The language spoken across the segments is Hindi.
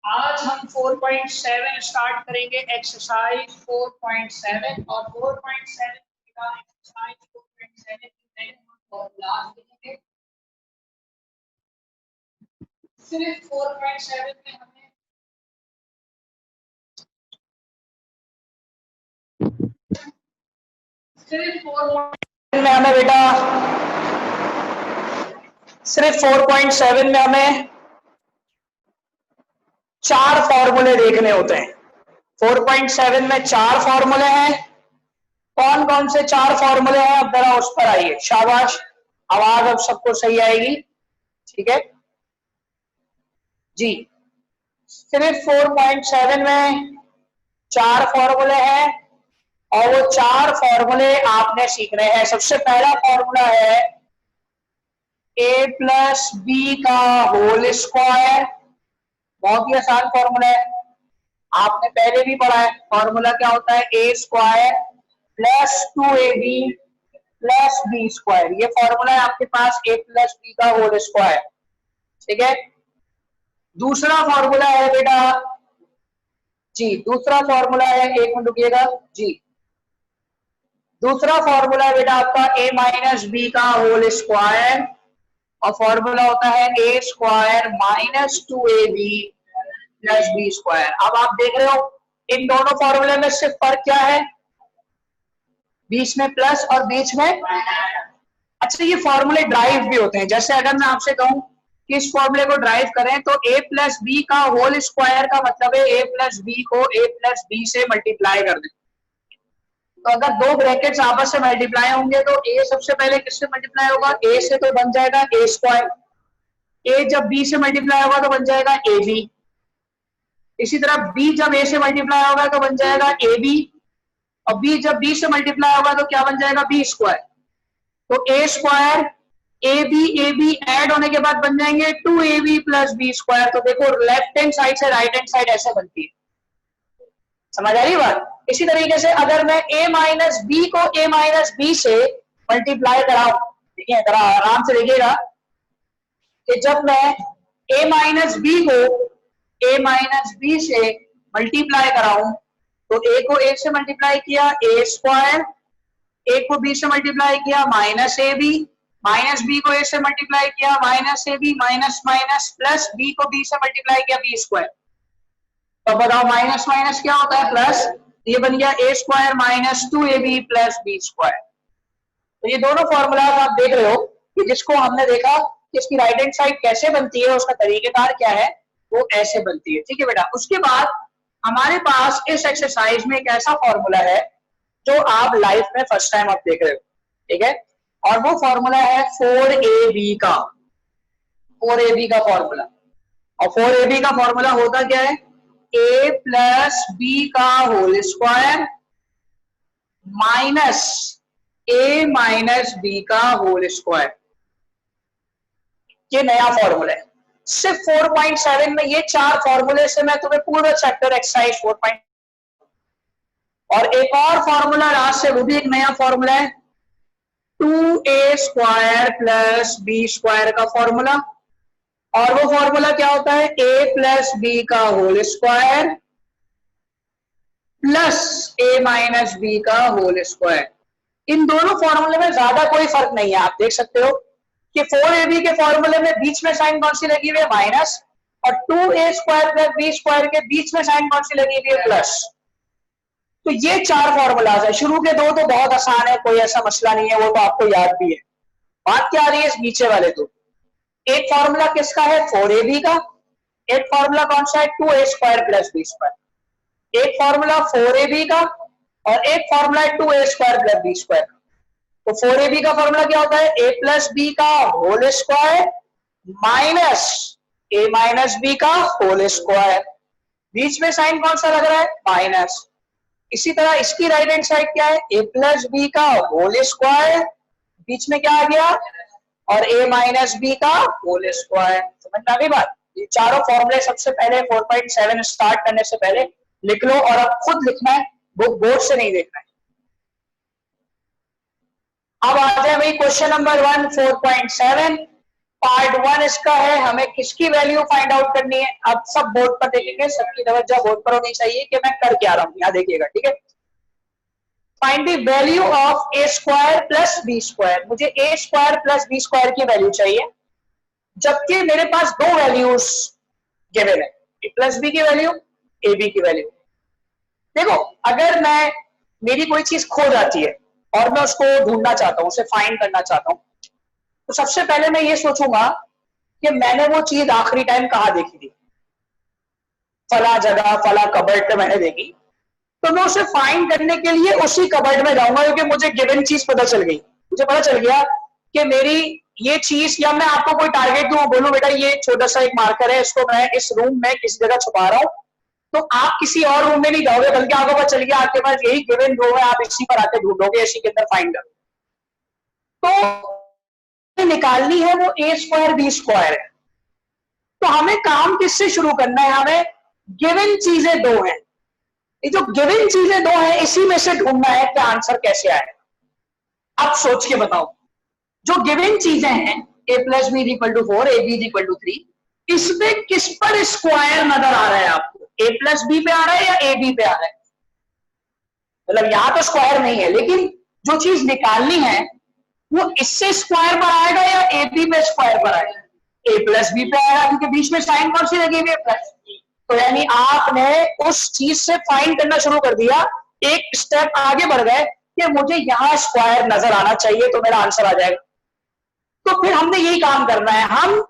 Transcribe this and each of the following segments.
आज हम 4.7 स्टार्ट करेंगे, एक्सरसाइज 4.7 और 4.7 का एक्सरसाइज 4.7 की फॉर्मूलाज लिखेंगे। सिर्फ 4.7 में हमें बेटा सिर्फ 4.7 में हमें 4 फॉर्मूले देखने होते हैं। 4.7 में 4 फॉर्मूले हैं। कौन कौन से 4 फॉर्मूले हैं, अब जरा उस पर आइए। शाबाश, आवाज अब सबको सही आएगी। ठीक है जी, सिर्फ 4.7 में 4 फॉर्मूले हैं और वो 4 फॉर्मूले आपने सीखने हैं। सबसे पहला फॉर्मूला है a प्लस बी का होल स्क्वायर। बहुत ही आसान फॉर्मूला है, आपने पहले भी पढ़ा है। फॉर्मूला क्या होता है, a square plus 2ab plus B square. ये फॉर्मूला है आपके पास, a प्लस बी का होल स्क्वायर। ठीक है, दूसरा फॉर्मूला है बेटा जी, दूसरा फॉर्मूला है, एक मिनट रुकिएगा जी, दूसरा फॉर्मूला है बेटा आपका a माइनस बी का होल स्क्वायर और फॉर्मूला होता है a square minus 2ab plus B square. अब आप देख रहे हो इन दोनों फॉर्मूले में सिर्फ फर्क क्या है, बीच में प्लस और बीच में। अच्छा, ये फॉर्मूले ड्राइव भी होते हैं। जैसे अगर मैं आपसे कहूं कि इस फॉर्मूले को ड्राइव करें तो a प्लस बी का होल स्क्वायर का मतलब है a प्लस बी को a प्लस बी से मल्टीप्लाई कर दें। तो अगर दो ब्रैकेट्स आपस में मल्टीप्लाई होंगे तो a सबसे पहले किससे मल्टीप्लाई होगा, a से, तो बन जाएगा a स्क्वायर। a जब b से मल्टीप्लाई होगा तो बन जाएगा ab। इसी तरह b जब a से मल्टीप्लाई होगा तो बन जाएगा ab, और b जब b से मल्टीप्लाई होगा तो क्या बन जाएगा, b स्क्वायर। तो a square A B add होने के बाद बन जाएंगे 2ab प्लस बी स्क्वायर। तो देखो लेफ्ट हैंड साइड से राइट हैंड साइड ऐसे बनती है, समझ आ रही बात। इसी तरीके से अगर मैं a माइनस बी को a माइनस बी से मल्टीप्लाई कराऊं, देखिए जरा आराम से देखिएगा कि जब मैं a माइनस बी को a माइनस बी से मल्टीप्लाई कराऊं तो a को a से मल्टीप्लाई किया a स्क्वायर, a को b से मल्टीप्लाई किया minus A B, minus B को a से मल्टीप्लाई किया minus A B, minus minus plus b को b से मल्टीप्लाई किया b स्क्वायर। तो बताओ माइनस माइनस क्या होता है, प्लस। ये बन गया a square minus 2ab plus B square. तो ये दोनों फॉर्मूलाज आप देख रहे हो कि जिसको हमने देखा कि इसकी राइट हैंड साइड कैसे बनती है, उसका तरीकेकार क्या है, वो ऐसे बनती है। ठीक है बेटा, उसके बाद हमारे पास इस एक्सरसाइज में एक ऐसा फॉर्मूला है जो आप लाइफ में फर्स्ट टाइम आप देख रहे हो। ठीक है, और वो फॉर्मूला है 4ab का, 4ab का फॉर्मूला। और 4ab का फॉर्मूला होता क्या है, a प्लस बी का whole square minus a minus B का होल स्क्वायर। ये नया फॉर्मूला है। सिर्फ 4.7 में ये 4 फॉर्मूले से मैं तुम्हें पूरा चैप्टर एक्सरसाइज 4. और एक और फॉर्मूला लास्ट से, वो भी एक नया फॉर्मूला है 2a square plus B square का फॉर्मूला। और वो फॉर्मूला क्या होता है, a प्लस बी का whole square plus a minus B का होल स्क्वायर। इन दोनों फॉर्मूले में ज्यादा कोई फर्क नहीं है। आप देख सकते हो कि 4ab के फॉर्मूले में बीच में साइन कौन सी लगी हुई है, माइनस, और 2a square plus B square के बीच में साइन कौन सी लगी हुई है, प्लस। तो ये 4 फॉर्मूलाज है। शुरू के 2 तो बहुत आसान है, कोई ऐसा मसला नहीं है, वो तो आपको याद भी है। बात क्या आ रही है इस नीचे वाले दो। एक फॉर्मूला किसका है, 4ab का। एक फॉर्मूला कौन सा है, 2a square plus B square. एक फॉर्मूला 4ab का और एक फॉर्मूला है 2a square plus B square. तो 4ab का फॉर्मूला क्या होता है, a प्लस बी का whole square minus a minus B का होल स्क्वायर। बीच में साइन कौन सा लग रहा है, माइनस। इसी तरह इसकी राइट हैंड साइड क्या है, a प्लस बी का होल स्क्वायर, बीच में क्या आ गया, और a माइनस बी का होल स्क्वायर। समझ में आ गई बात। ये चारों फॉर्मूले सबसे पहले 4.7 स्टार्ट करने से पहले लिख लो, और अब खुद लिखना है, बुक बोर्ड से नहीं देखना है। अब आ जाए भाई क्वेश्चन नंबर 1 4.7, पार्ट 1 इसका है, हमें किसकी वैल्यू फाइंड आउट करनी है। अब सब बोर्ड पर देखेंगे, सबकी तवज्जो बोर्ड पर होनी चाहिए कि मैं कर क्या रहा हूं, यहां देखिएगा, ठीक है। Find the value of A square plus B square. मुझे A square plus B square की वैल्यू चाहिए, जबकि मेरे पास दो वैल्यूज गिवन है, ए प्लस बी की वैल्यू, ए बी की वैल्यू। देखो, अगर मेरी कोई चीज खो जाती है और मैं उसको ढूंढना चाहता हूं, उसे फाइंड करना चाहता हूं, तो सबसे पहले मैं ये सोचूंगा कि मैंने वो चीज आखिरी टाइम कहां देखी थी, फला जगह फला कबर्ड पे मैंने देखी, तो मैं उसे फाइंड करने के लिए उसी कबर्ड में जाऊंगा, क्योंकि मुझे गिवन चीज पता चल गई। मुझे पता चल गया कि मेरी ये चीज, या मैं आपको कोई टारगेट दूं, बोलूं बेटा ये छोटा सा एक मार्कर है, इसको मैं इस रूम में किसी जगह छुपा रहा हूं, तो आप किसी और रूम में नहीं जाओगे, बल्कि आपको पता चल गया आपके पास यही गिवन रो है, आप इसी पर आके ढूंढोगे, इसी के अंदर फाइंड करो। तो निकालनी है वो ए स्क्वायर बी स्क्वायर है। तो हमें काम किससे शुरू करना है, हमें गिवन चीजें दो हैं, ये जो गिवन चीजें दो हैं इसी में से ढूंढना है कि आंसर कैसे आए। अब सोच के बताओ, जो गिवन चीजें हैं a plus B equal to 4, A B equal to 3, इसमें किस पर स्क्वायर नजर आ रहा है आपको, a प्लस बी पे आ रहा है या ए बी पे आ रहा है। मतलब यहां तो स्क्वायर नहीं है, लेकिन जो चीज निकालनी है वो इससे स्क्वायर पर आएगा या ए बी पे स्क्वायर पर आएगा, ए प्लस बी पे आएगा, क्योंकि बीच में साइन कौन सी लगी हुई है, प्लस। तो यानी आपने उस चीज से फाइंड करना शुरू कर दिया, एक स्टेप आगे बढ़ गए कि मुझे यहां स्क्वायर नजर आना चाहिए तो मेरा आंसर आ जाएगा। तो फिर हमने यही काम करना है, हम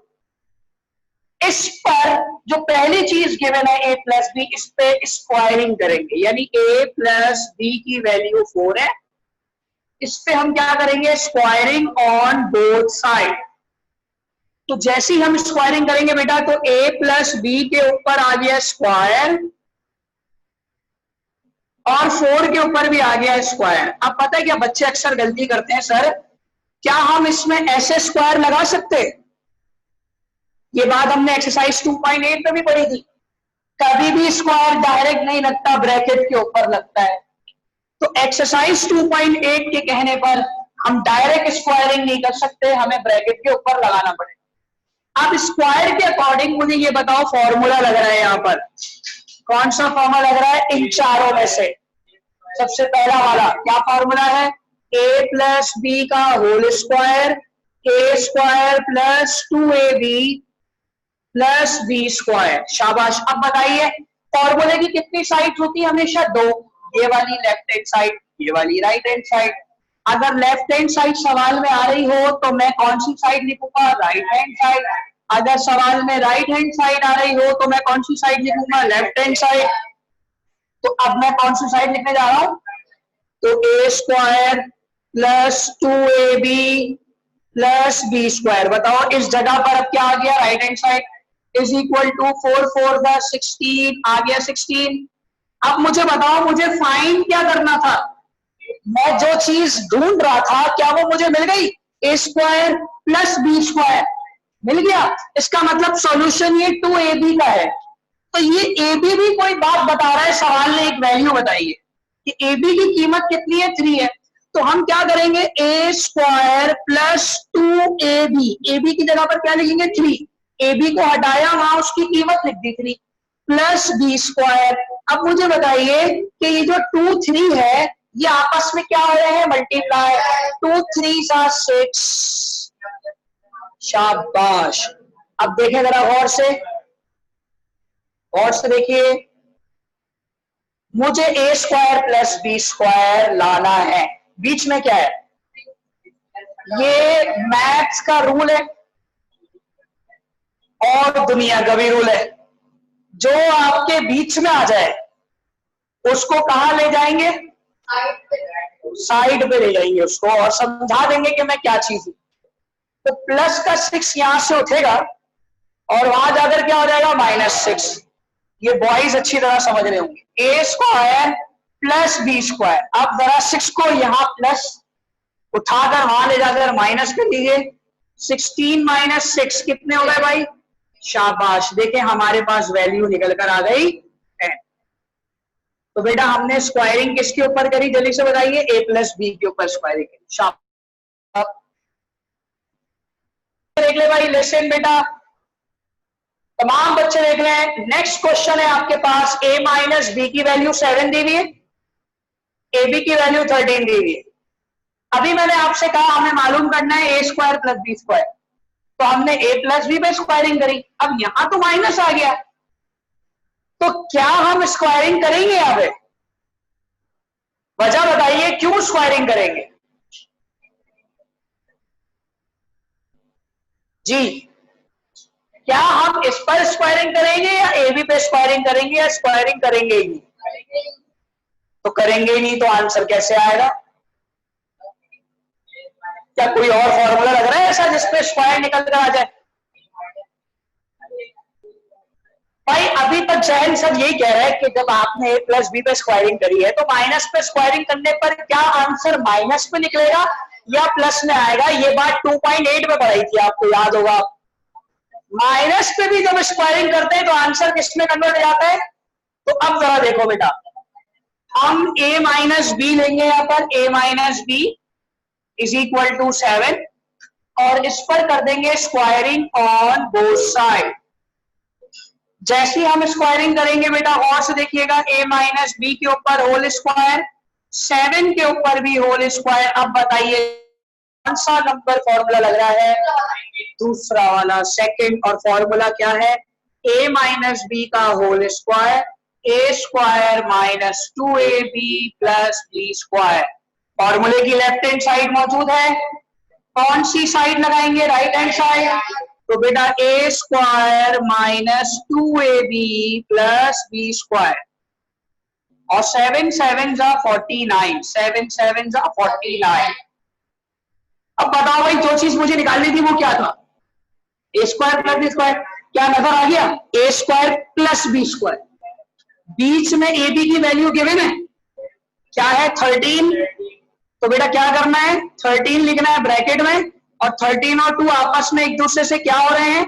इस पर जो पहली चीज गिवन है ए प्लस बी, इस पे स्क्वायरिंग करेंगे, यानी ए प्लस बी की वैल्यू 4 है, इस पे हम क्या करेंगे, स्क्वायरिंग ऑन बोथ साइड। तो जैसे ही हम स्क्वायरिंग करेंगे बेटा, तो a प्लस बी के ऊपर आ गया स्क्वायर और 4 के ऊपर भी आ गया स्क्वायर। अब पता है क्या बच्चे अक्सर गलती करते हैं, सर क्या हम इसमें ऐसे स्क्वायर लगा सकते, ये बात हमने एक्सरसाइज 2.8 पे भी पढ़ी थी, कभी भी स्क्वायर डायरेक्ट नहीं लगता, ब्रैकेट के ऊपर लगता है। तो एक्सरसाइज 2.8 के कहने पर हम डायरेक्ट स्क्वायरिंग नहीं कर सकते, हमें ब्रैकेट के ऊपर लगाना पड़ेगा। अब स्क्वायर के अकॉर्डिंग मुझे ये बताओ, फॉर्मूला लग रहा है यहां पर, कौन सा फॉर्मूला लग रहा है इन चारों में से, सबसे पहला वाला क्या फॉर्मूला है, a प्लस बी का whole square, a square plus 2ab plus B square. शाबाश। अब बताइए फॉर्मूले की कितनी साइड होती है, हमेशा दो, ये वाली लेफ्ट हैंड साइड, ये वाली राइट हैंड साइड। अगर लेफ्ट हैंड साइड सवाल में आ रही हो तो मैं कौन सी साइड लिखूंगा, राइट हैंड साइड। अगर सवाल में राइट हैंड साइड आ रही हो तो मैं कौन सी साइड लिखूंगा, लेफ्ट हैंड साइड। तो अब मैं कौन सी साइड लिखने जा रहा हूं, तो a square plus 2ab plus B square. बताओ इस जगह पर अब क्या आ गया, right hand side, is equal to 4 4 16 आ गया 16। अब मुझे बताओ मुझे फाइंड क्या करना था, मैं जो चीज ढूंढ रहा था क्या वो मुझे मिल गई, ए स्क्वायर प्लस बी स्क्वायर मिल गया। इसका मतलब सॉल्यूशन ये 2ab का है। तो ये ab भी कोई बात बता रहा है, सवाल ने एक वैल्यू बताई है कि ab की कीमत कितनी है, 3 है। तो हम क्या करेंगे, ए स्क्वायर प्लस 2ab, ab की जगह पर क्या लिखेंगे 3, ab को हटाया, वहां उसकी कीमत लिख दी 3 प्लस बी स्क्वायर। अब मुझे बताइए कि ये जो 2 3 है ये आपस में क्या हो रहे हैं, मल्टीप्लाई, 2 3 6। शाबाश। अब देखें जरा गौर से, गौर से देखिए, मुझे A square plus B square लाना है, बीच में क्या है, ये मैथ्स का रूल है और दुनिया का भी रूल है, जो आपके बीच में आ जाए उसको कहां ले जाएंगे, साइड पे ले जाएंगे उसको और समझा देंगे कि मैं क्या चीज हूं। तो प्लस का 6 यहां से उठेगा और वहां जाकर क्या हो जाएगा, -6। ये बॉयज अच्छी तरह समझ रहे होंगे, ए स्क्वायर प्लस बी स्क्वायर। अब जरा 6 को यहां प्लस उठाकर वहां ले जाकर माइनस कर दीजिए, 16 - 6 कितने हो गए भाई, शाबाश। देखें हमारे पास वैल्यू निकल कर आ गई है। तो बेटा हमने स्क्वायरिंग किसके ऊपर करी, जल्दी से बताइए, ए प्लस बी के ऊपर स्क्वायरिंग करी। शाबाश। देख ले भाई, लिसन बेटा, तमाम बच्चे देख रहे हैं। नेक्स्ट क्वेश्चन है आपके पास, a माइनस बी की वैल्यू 7 दी हुई है, ए बी की वैल्यू 13 दी हुई है। अभी मैंने आपसे कहा हमें मालूम करना है a square plus B square, तो हमने ए प्लस बी पे स्क्वायरिंग करी। अब यहां तो माइनस आ गया, तो क्या हम स्क्वायरिंग करेंगे यहां पे? वजह बताइए क्यों स्क्वायरिंग करेंगे जी? क्या हम इस पर स्क्वायरिंग करेंगे या ए बी पे स्क्वायरिंग करेंगे या स्क्वायरिंग करेंगे ही नहीं? तो करेंगे ही नहीं तो आंसर कैसे आएगा? क्या कोई और फॉर्मूला लग रहा है ऐसा जिसपे स्क्वायर निकल कर आ जाए? भाई अभी तक जहन सब यही कह रहा है कि जब आपने ए प्लस बी पे स्क्वायरिंग करी है तो माइनस पे स्क्वायरिंग करने पर क्या आंसर माइनस पे निकलेगा या प्लस में आएगा? ये बात 2.8 में पढ़ाई थी, आपको याद होगा। माइनस पे भी जब स्क्वायरिंग करते हैं तो आंसर किस में कन्वर्ट हो जाता है? तो अब जरा देखो बेटा, हम a माइनस बी लेंगे, यहां पर a minus B is equal to 7 और इस पर कर देंगे स्क्वायरिंग ऑन बोथ साइड। जैसे ही हम स्क्वायरिंग करेंगे बेटा गौर से देखिएगा, a माइनस बी के ऊपर होल स्क्वायर, 7 के ऊपर भी होल स्क्वायर। अब बताइए कौन सा नंबर फॉर्मूला लग रहा है? दूसरा वाला, सेकंड। और फॉर्मूला क्या है? a माइनस बी का whole square, a square minus 2ab plus B square. फॉर्मूले की लेफ्ट हैंड साइड मौजूद है, कौन सी साइड लगाएंगे? Right hand side. तो बेटा a square minus 2ab plus B square और 7 7 जा 49, 7 7 जा 49। अब बताओ भाई, जो चीज मुझे निकालनी थी वो क्या था? ए स्क्वायर प्लस बी स्क्वायर। क्या नजर आ गया? ए स्क्वायर प्लस बी स्क्वायर। बीच में ए बी की वैल्यू गिवन है, क्या है? 13। तो बेटा क्या करना है? 13 लिखना है ब्रैकेट में, और 13 और 2 आपस में एक दूसरे से क्या हो रहे हैं?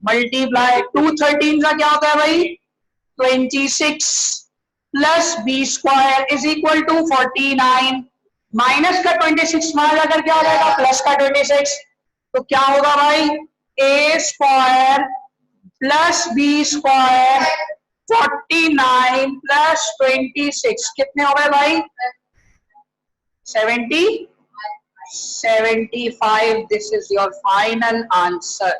मल्टीप्लाई। 2 13 का क्या होता है भाई? 26 plus B square is equal to 49। Minus का 26 बाहर जाकर क्या हो जाएगा? प्लस का 26। तो क्या होगा भाई? A square plus B square 49 plus 26 कितने हो गए भाई? 70 75। This is your final answer.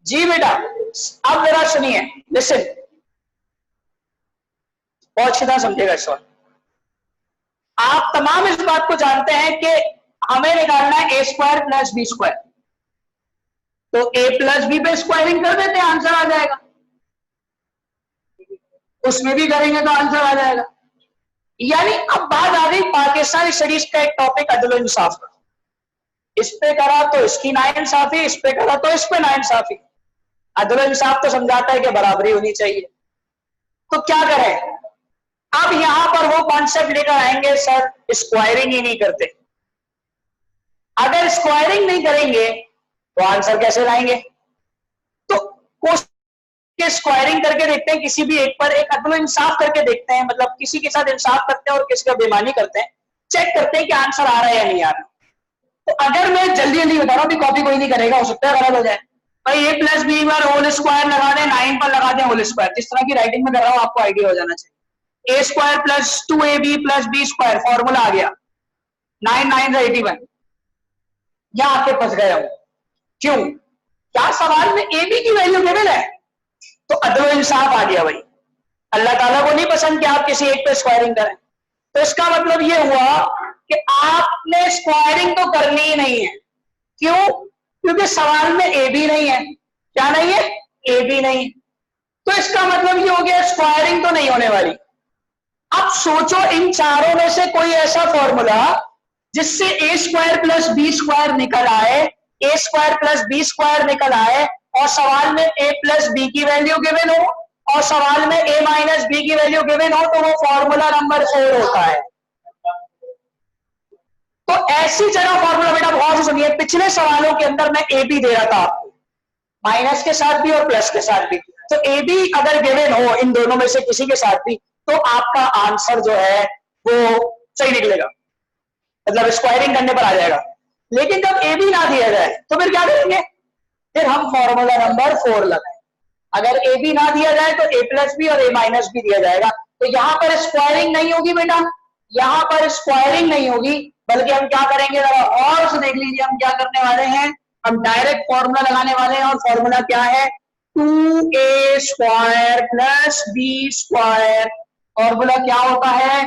जी बेटा, अब जरा सुनिए, लिसन, बहुत सीधा समझेगा इस वक्त। आप तमाम इस बात को जानते हैं कि हमें निकालना है a square plus B square, तो ए प्लस बी पे स्क्वायरिंग कर देते हैं, आंसर आ जाएगा। उसमें भी करेंगे तो आंसर आ जाएगा। यानी अब बात आ गई पाकिस्तानी स्टडीज का एक टॉपिक अदल इंसाफ का। इस पे करा तो इसकी नाइंसाफी, इस पे करा तो इस पे नाइंसाफी। अदल इंसाफ तो समझाता है कि बराबरी होनी चाहिए। तो क्या करें? अब यहां पर वो कॉन्सेप्ट लेकर आएंगे, सर स्क्वायरिंग ही नहीं करते। अगर स्क्वायरिंग नहीं करेंगे तो आंसर कैसे लाएंगे? तो कोशिश स्क्वायरिंग करके देखते हैं, किसी भी एक पर एक अदल इंसाफ करके देखते हैं, मतलब किसी के साथ इंसाफ करते हैं और किसी का बेईमानी करते हैं, चेक करते हैं कि आंसर आ रहा है या नहीं आ रहा। तो अगर मैं जल्दी जल्दी बता रहा हूं, कॉपी कोई नहीं करेगा, हो सकता है गलत हो जाए। भाई ए प्लस बी बार होल स्क्वायर लगा दें, 9 पर लगा दें होल स्क्वायर, जिस तरह की राइटिंग में कर रहा हूं आपको आइडिया हो जाना चाहिए। A square plus 2ab plus B square, formula आ गया 9 9 81। यहां आके फंस गया हूं, क्यों? क्या सवाल में ए बी की वैल्यू गिवन है? तो अदल इंसाफ आ गया भाई। अल्लाह ताला को नहीं पसंद कि आप किसी एक पे स्क्वायरिंग करें। तो इसका मतलब ये हुआ कि आपने स्क्वायरिंग तो करनी ही नहीं है। क्यों? क्योंकि सवाल में ए बी नहीं है। क्या नहीं है? ए बी नहीं। तो इसका मतलब ये हो गया स्क्वायरिंग तो नहीं होने वाली। अब सोचो इन चारों में से कोई ऐसा फॉर्मूला जिससे ए स्क्वायर प्लस बी स्क्वायर निकल आए, ए स्क्वायर प्लस बी स्क्वायर निकल आए, और सवाल में ए प्लस बी की वैल्यू गिवन हो, और सवाल में ए माइनस बी की वैल्यू गिवन हो, तो वो फॉर्मूला नंबर 4 होता है। तो ऐसी जगह फॉर्मूला बेटा बहुत से सुनिए, पिछले सवालों के अंदर मैं ए बी दे रहा था आपको, माइनस के साथ भी और प्लस के साथ भी। तो ए बी अगर गिवन हो इन दोनों में से किसी के साथ भी, तो आपका आंसर जो है वो सही निकलेगा, मतलब स्क्वायरिंग करने पर आ जाएगा। लेकिन जब ए बी ना दिया जाए तो फिर क्या करेंगे, फिर हम फॉर्मूला नंबर 4 लगाएं। अगर ए बी ना दिया जाए तो ए प्लस बी और ए माइनस बी दिया जाएगा। तो यहां पर स्क्वायरिंग नहीं होगी बेटा, यहां पर स्क्वायरिंग नहीं होगी, बल्कि हम क्या करेंगे, जरा और से देख लीजिए हम क्या करने वाले हैं, हम डायरेक्ट फॉर्मूला लगाने वाले हैं। और फॉर्मूला क्या है, 2a square plus B square. Formula क्या होता है,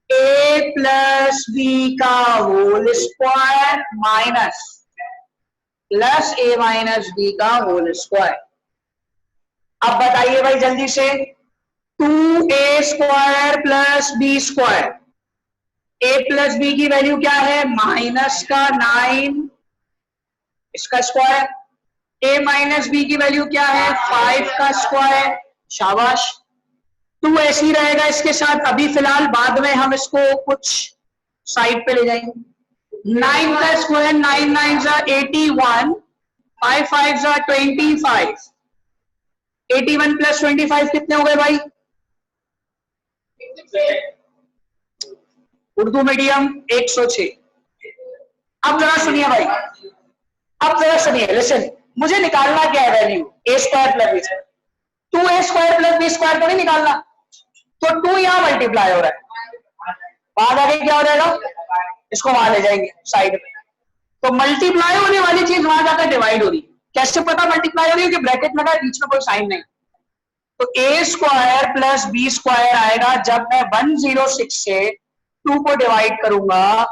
a प्लस बी का whole square minus plus a minus B का होल स्क्वायर। अब बताइए भाई जल्दी से, 2a square plus B square, a plus B की वैल्यू क्या है, माइनस का 9 इसका स्क्वायर, a माइनस बी की वैल्यू क्या है, 5 का स्क्वायर। शाबाश, 2 ऐसे ही रहेगा इसके साथ, अभी फिलहाल, बाद में हम इसको कुछ साइड पे ले जाएंगे। 9 का स्क्वायर, 9 9 जा 81, 5 5 जा 25, 81 प्लस 25 कितने हो गए भाई, उर्दू मीडियम 106। अब जरा सुनिए भाई, अब जरा सुनिए, लिसन, मुझे निकालना क्या है value, a square plus B square. 2a square plus B square को नहीं निकालना, तो 2 यहां मल्टीप्लाई हो रहा है, वहां जाके क्या हो जाएगा, इसको वहां ले जाएंगे साइड में, तो मल्टीप्लाई होने वाली चीज वहां जाकर डिवाइड हो रही है। कैसे पता मल्टीप्लाई हो रही है, कि ब्रैकेट लगा है, बीच में कोई साइन नहीं। तो a square plus B square आएगा जब मैं 106 से 2 को डिवाइड करूंगा,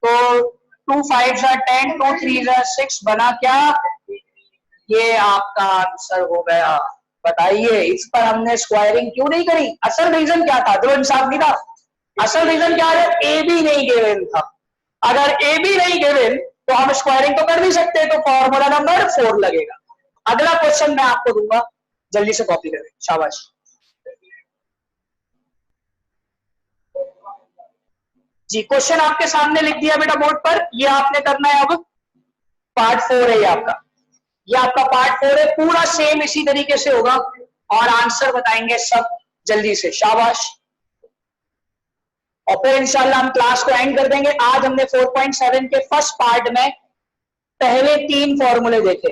तो 2 5 जा 10, 2 3 जा 6 बना क्या, ये आपका आंसर हो गया। बताइए इस पर हमने स्क्वायरिंग क्यों नहीं करी, असल रीजन क्या था, जो इंसाफ नहीं था, असल रीजन क्या है, ए बी नहीं गिवन था। अगर ए बी नहीं गिवन तो हम स्क्वायरिंग तो कर नहीं सकते, तो फॉर्मूला नंबर 4 लगेगा। अगला क्वेश्चन मैं आपको दूंगा, जल्दी से कॉपी करें, शाबाश। जी क्वेश्चन आपके सामने लिख दिया बेटा बोर्ड पर, ये आपने करना है। अब पार्ट 4 है ये आपका, ये आपका पार्ट 4 है, पूरा सेम इसी तरीके से होगा और आंसर बताएंगे सब जल्दी से, शाबाश। और फिर इंशाल्लाह हम क्लास को एंड कर देंगे। आज हमने 4.7 के फर्स्ट पार्ट में पहले 3 फॉर्मूले देखे,